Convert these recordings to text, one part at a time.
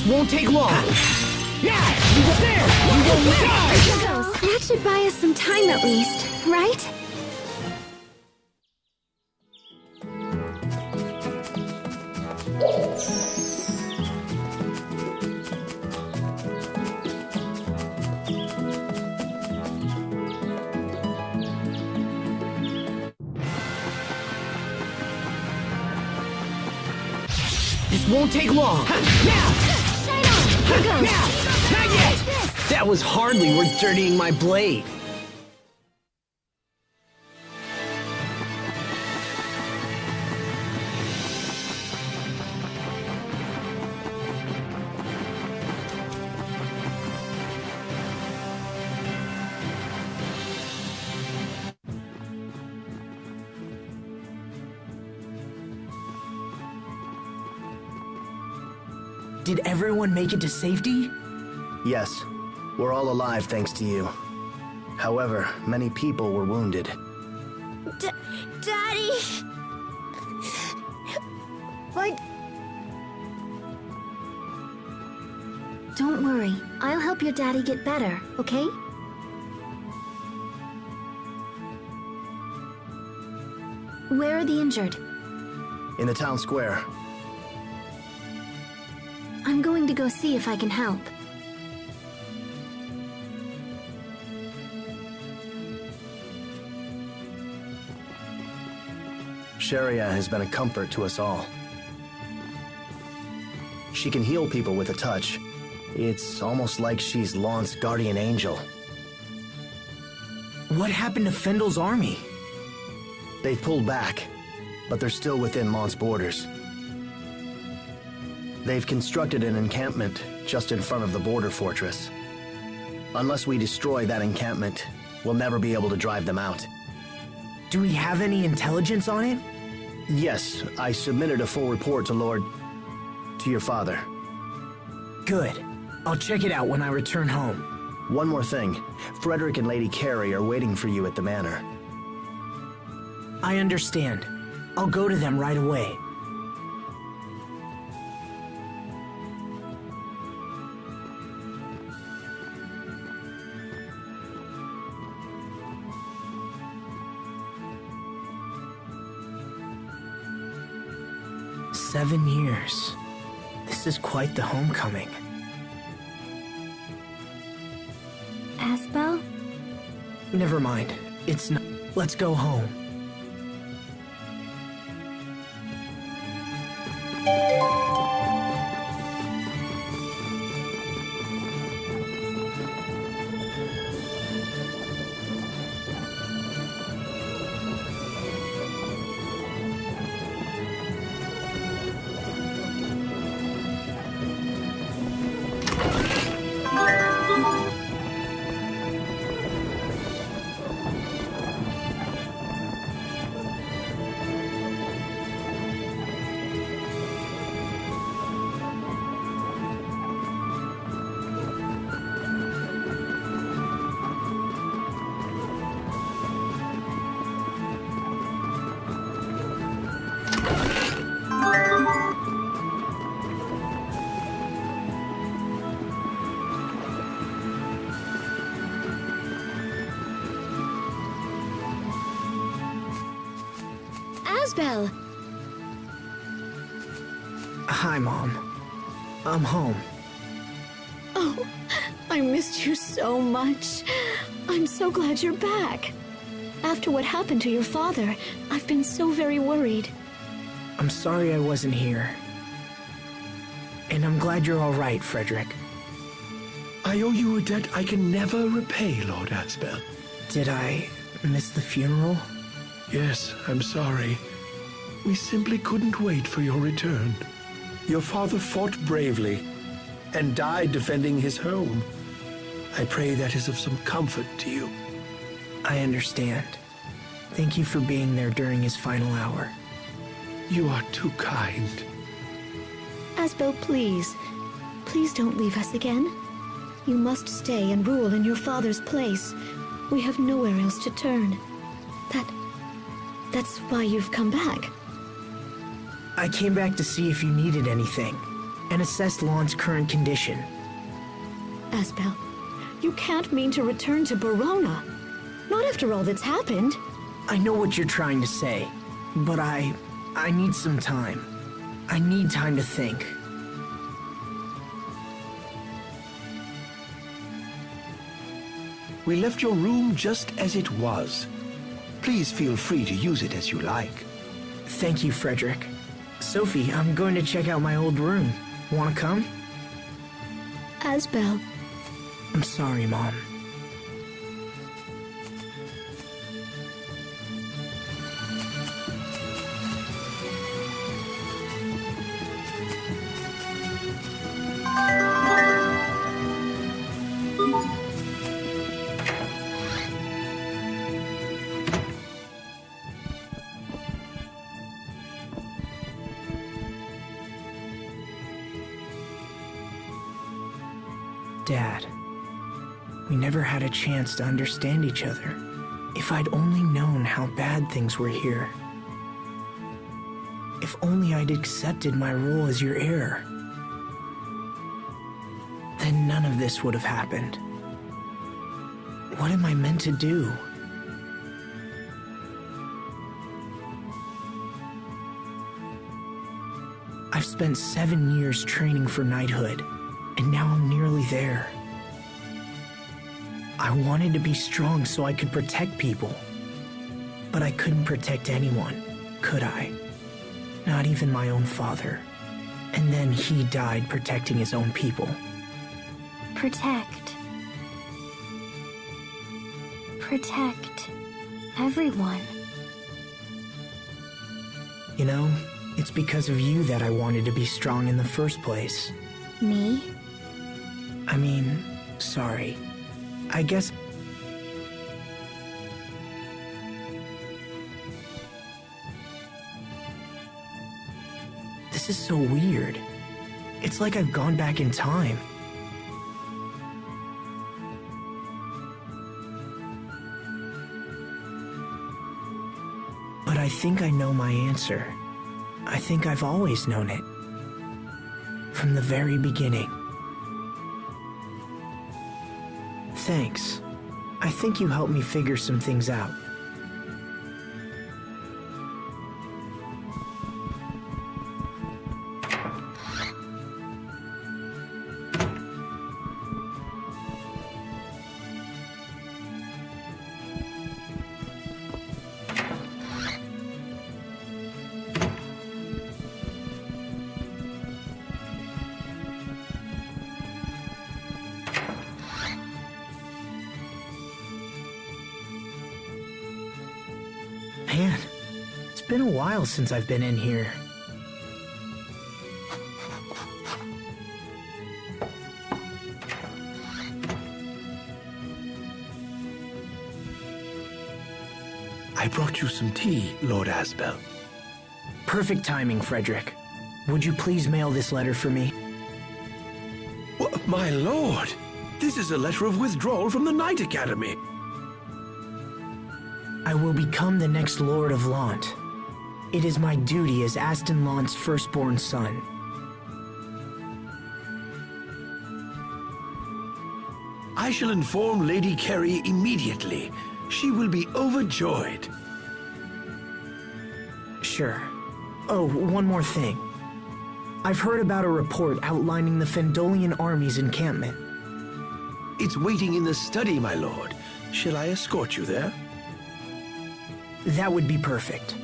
This won't take long. Yeah! There! You won't die! That should buy us some time at least, right? This won't take long. Now! Shine on! Here goes! Now! Not yet! That was hardly worth dirtying my blade. Did everyone make it to safety? Yes, we're all alive thanks to you. However, many people were wounded. Daddy! What? Don't worry. I'll help your daddy get better, okay? Where are the injured? In the town square. I'm going to go see if I can help. Sharia has been a comfort to us all. She can heal people with a touch. It's almost like she's Lawnce's guardian angel. What happened to Fendel's army? They've pulled back, but they're still within Mont's borders. They've constructed an encampment just in front of the border fortress. Unless we destroy that encampment, we'll never be able to drive them out. Do we have any intelligence on it? Yes, I submitted a full report to your father. Good. I'll check it out when I return home. One more thing. Frederick and Lady Carrie are waiting for you at the manor. I understand. I'll go to them right away. "7 years. This is quite the homecoming." Asbel? Never mind. It's not. Let's go home. Asbel! Hi, Mom. I'm home. Oh, I missed you so much. I'm so glad you're back. After what happened to your father, I've been so very worried. I'm sorry I wasn't here. And I'm glad you're all right, Frederick. I owe you a debt I can never repay, Lord Asbel. Did I miss the funeral? Yes, I'm sorry. We simply couldn't wait for your return. Your father fought bravely and died defending his home. I pray that is of some comfort to you. I understand. Thank you for being there during his final hour. You are too kind. Asbel, please. Please don't leave us again. You must stay and rule in your father's place. We have nowhere else to turn. That's why you've come back. I came back to see if you needed anything. and assessed Lon's current condition. Asbel, you can't mean to return to Barona. Not after all that's happened. I know what you're trying to say, but I need some time. I need time to think. We left your room just as it was. Please feel free to use it as you like. Thank you, Frederick. Sophie, I'm going to check out my old room. Wanna come? Asbel, I'm sorry, Mom. Dad, we never had a chance to understand each other. If I'd only known how bad things were here. If only I'd accepted my role as your heir. Then none of this would have happened. What am I meant to do? I've spent 7 years training for knighthood, and now I'm nearly there. I wanted to be strong so I could protect people. But I couldn't protect anyone, could I? Not even my own father. And then he died protecting his own people. Protect everyone. You know, it's because of you that I wanted to be strong in the first place. Me? I mean, sorry. I guess... This is so weird. It's like I've gone back in time. But I think I know my answer. I think I've always known it. From the very beginning. Thanks. I think you helped me figure some things out. Man, it's been a while since I've been in here. I brought you some tea, Lord Asbel. Perfect timing, Frederick. Would you please mail this letter for me? My lord, this is a letter of withdrawal from the Knight Academy. I will become the next Lord of Lant. It is my duty as Aston Lant's firstborn son. I shall inform Lady Carey immediately. She will be overjoyed. Sure. Oh, one more thing. I've heard about a report outlining the Fendolian army's encampment. It's waiting in the study, my lord. Shall I escort you there? That would be perfect.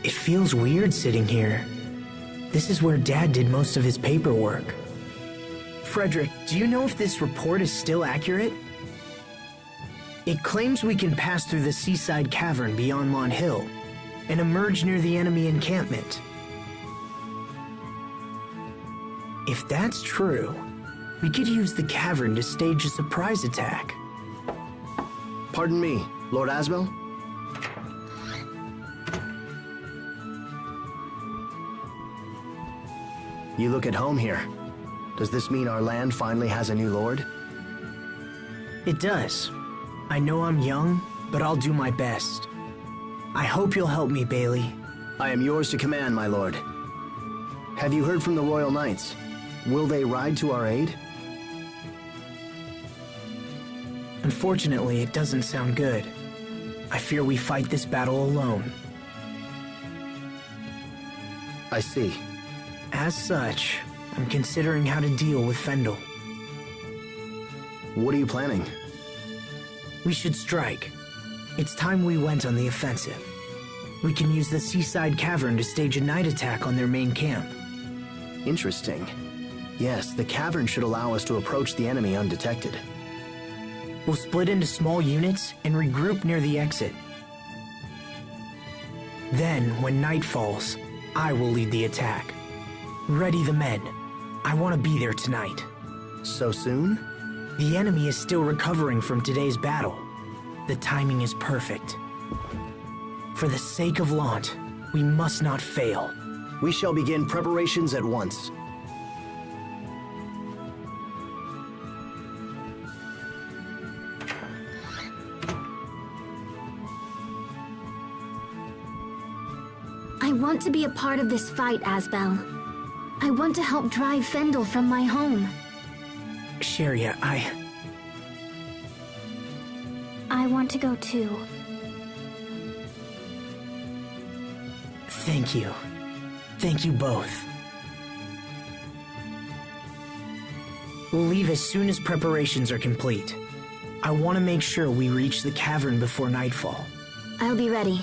It feels weird sitting here. This is where Dad did most of his paperwork. Frederick, do you know if this report is still accurate? It claims we can pass through the seaside cavern beyond Lawn Hill and emerge near the enemy encampment. If that's true, we could use the cavern to stage a surprise attack. Pardon me, Lord Asbel? You look at home here. Does this mean our land finally has a new lord? It does. I know I'm young, but I'll do my best. I hope you'll help me, Bailey. I am yours to command, my lord. Have you heard from the Royal Knights? Will they ride to our aid? Unfortunately, it doesn't sound good. I fear we fight this battle alone. I see. As such, I'm considering how to deal with Fendel. What are you planning? We should strike. It's time we went on the offensive. We can use the seaside cavern to stage a night attack on their main camp. Interesting. Yes, the cavern should allow us to approach the enemy undetected. We'll split into small units and regroup near the exit. Then, when night falls, I will lead the attack. Ready the men. I want to be there tonight. So soon? The enemy is still recovering from today's battle. The timing is perfect. For the sake of Lant, we must not fail. We shall begin preparations at once. I want to be a part of this fight, Asbel. I want to help drive Fendel from my home. Sheria, I want to go too. Thank you. Thank you both. We'll leave as soon as preparations are complete. I want to make sure we reach the cavern before nightfall. I'll be ready.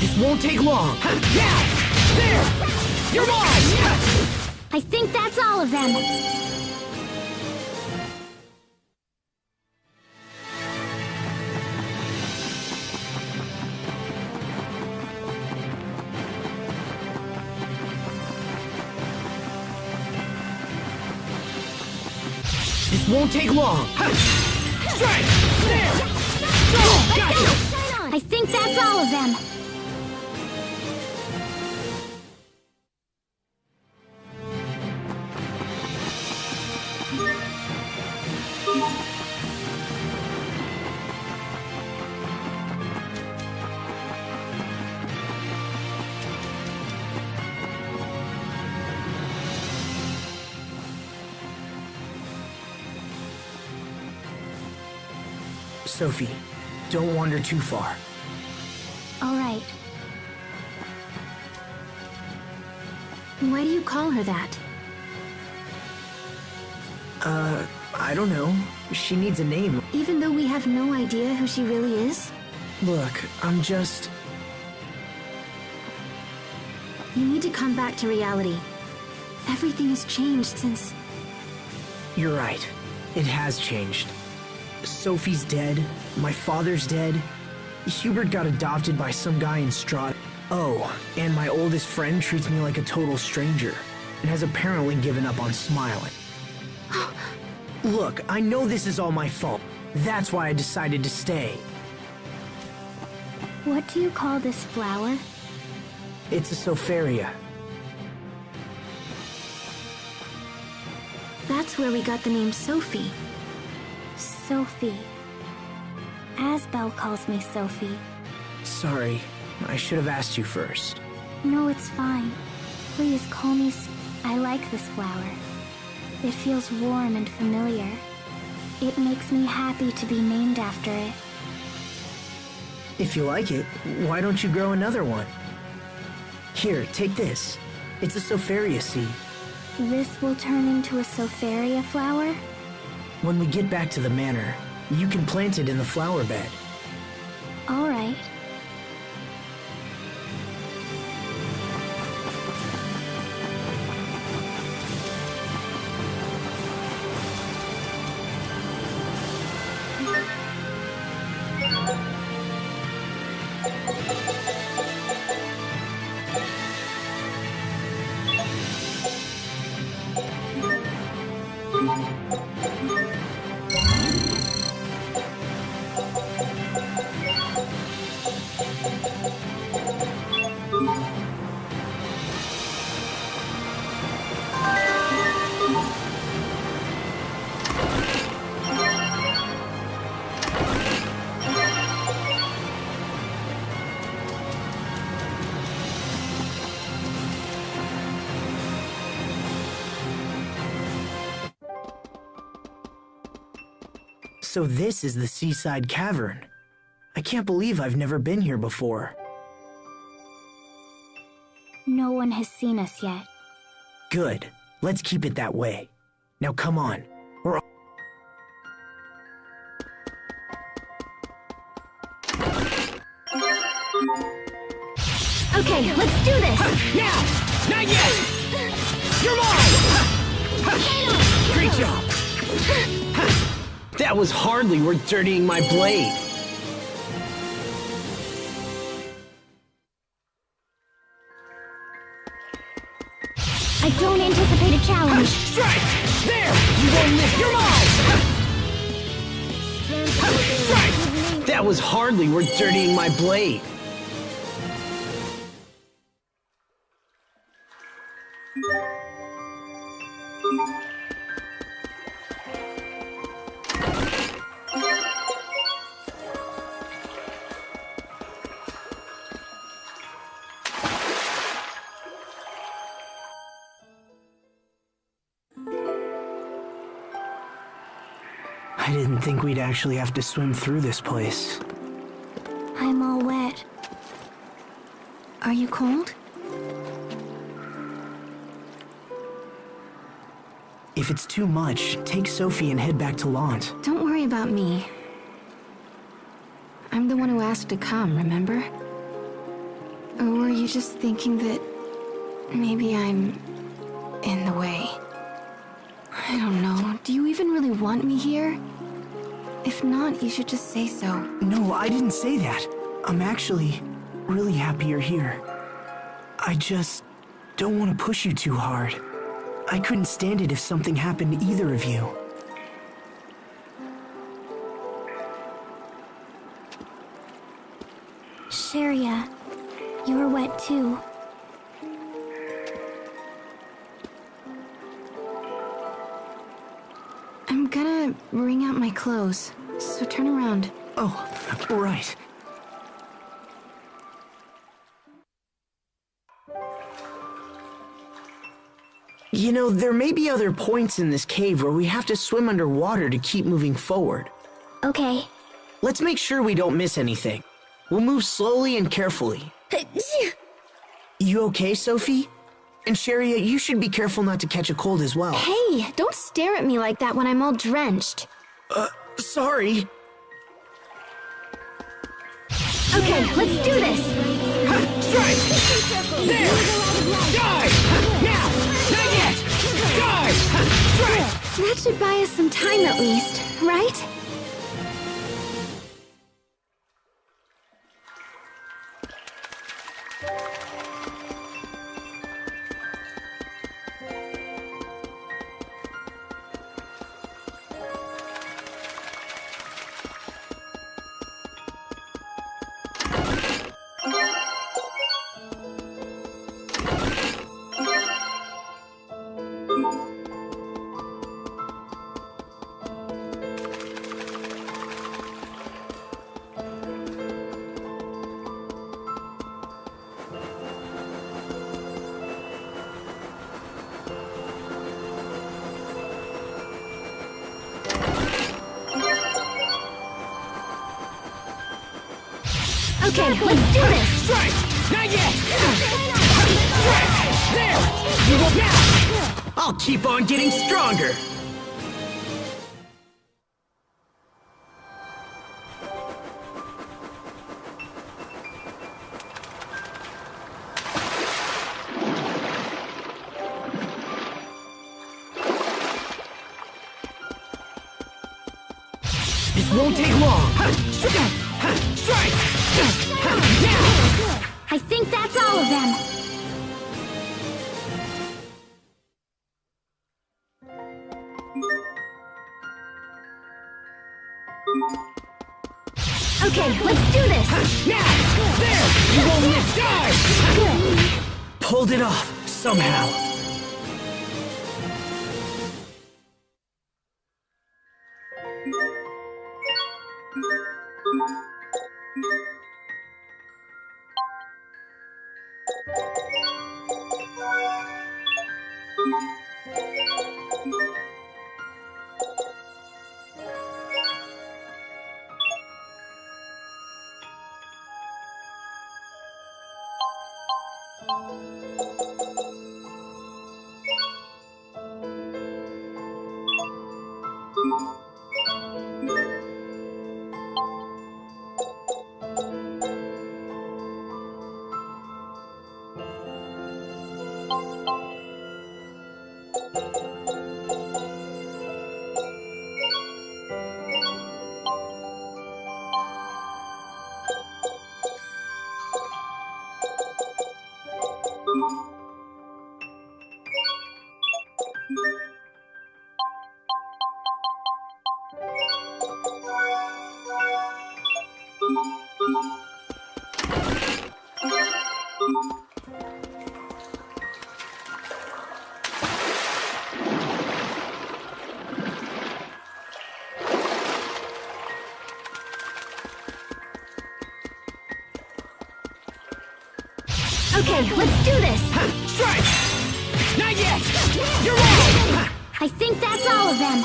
It won't take long. Yeah! There! You're mine! I think that's all of them. It won't take long. Strike! There! Go! Gotcha! I think that's all of them. Sophie, don't wander too far. All right. Why do you call her that? I don't know. She needs a name. Even though we have no idea who she really is? Look, I'm just... You need to come back to reality. Everything has changed since... You're right. It has changed. Sophie's dead. My father's dead. Hubert got adopted by some guy in Strahd. Oh, and my oldest friend treats me like a total stranger and has apparently given up on smiling. Look, I know this is all my fault. That's why I decided to stay. What do you call this flower? It's a Sopharia. That's where we got the name Sophie. Sophie. Asbel calls me Sophie. Sorry, I should have asked you first. No, it's fine. Please call me I like this flower. It feels warm and familiar. It makes me happy to be named after it. If you like it, why don't you grow another one? Here, take this. It's a Sopharia seed. This will turn into a Sopharia flower? When we get back to the manor, You can plant it in the flower bed. All right. So this is the seaside cavern. I can't believe I've never been here before. No one has seen us yet. Good. Let's keep it that way. Now come on. We're Okay, let's do this! Now! Not yet! You're mine! Great job! That was hardly worth dirtying my blade. I don't anticipate a challenge. Strike! There! You won't miss! You're mine! Strike! That was hardly worth dirtying my blade. I didn't think we'd actually have to swim through this place. I'm all wet. Are you cold? If it's too much, take Sophie and head back to Lant. Don't worry about me. I'm the one who asked to come, remember? Or were you just thinking that maybe I'm in the way? I don't know. Do you even really want me here? If not, you should just say so. No, I didn't say that. I'm actually really happy you're here. I just don't want to push you too hard. I couldn't stand it if something happened to either of you. Sharia, you're wet too. I'm gonna wring out my clothes, so turn around. Oh, right. You know, there may be other points in this cave where we have to swim underwater to keep moving forward. Okay. Let's make sure we don't miss anything. We'll move slowly and carefully. You okay, Sophie? And Sharia, you should be careful not to catch a cold as well. Hey, don't stare at me like that when I'm all drenched. Sorry. Okay, let's do this! Strike! There! Die! Now! Not yet! Die! Strike! That should buy us some time at least, right? Okay, let's do this! Strike! Not yet! Strike! There! You will now! I'll keep on getting stronger! This won't take long. Strike! Now! I think that's all of them. Okay, let's do this! Now! There! You won't miss! Die! Good. Pulled it off, somehow. Okay, let's do this! Strike! Not yet! You're wrong! I think that's all of them.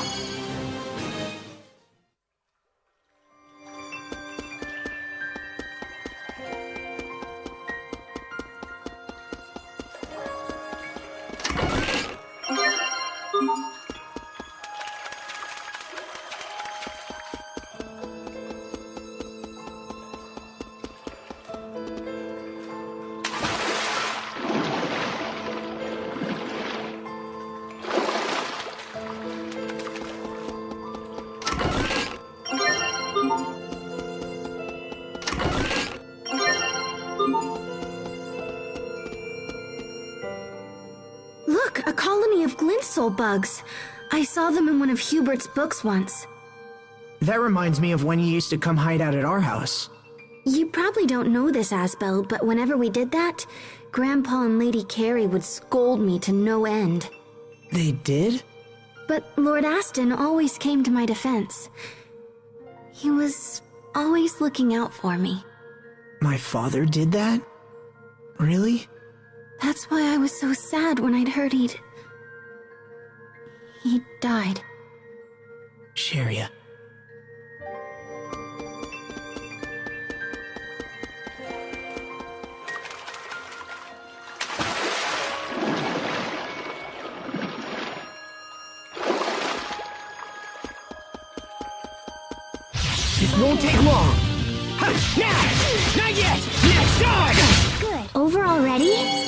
Look, a colony of glintsoul bugs. I saw them in one of Hubert's books once. That reminds me of when you used to come hide out at our house. You probably don't know this, Asbel, but whenever we did that, Grandpa and Lady Carrie would scold me to no end. They did? But Lord Aston always came to my defense. He was always looking out for me. My father did that? Really? That's why I was so sad when I'd heard he'd died. Sharia. This won't take long. Now! Not yet! Next time! Good. Over already?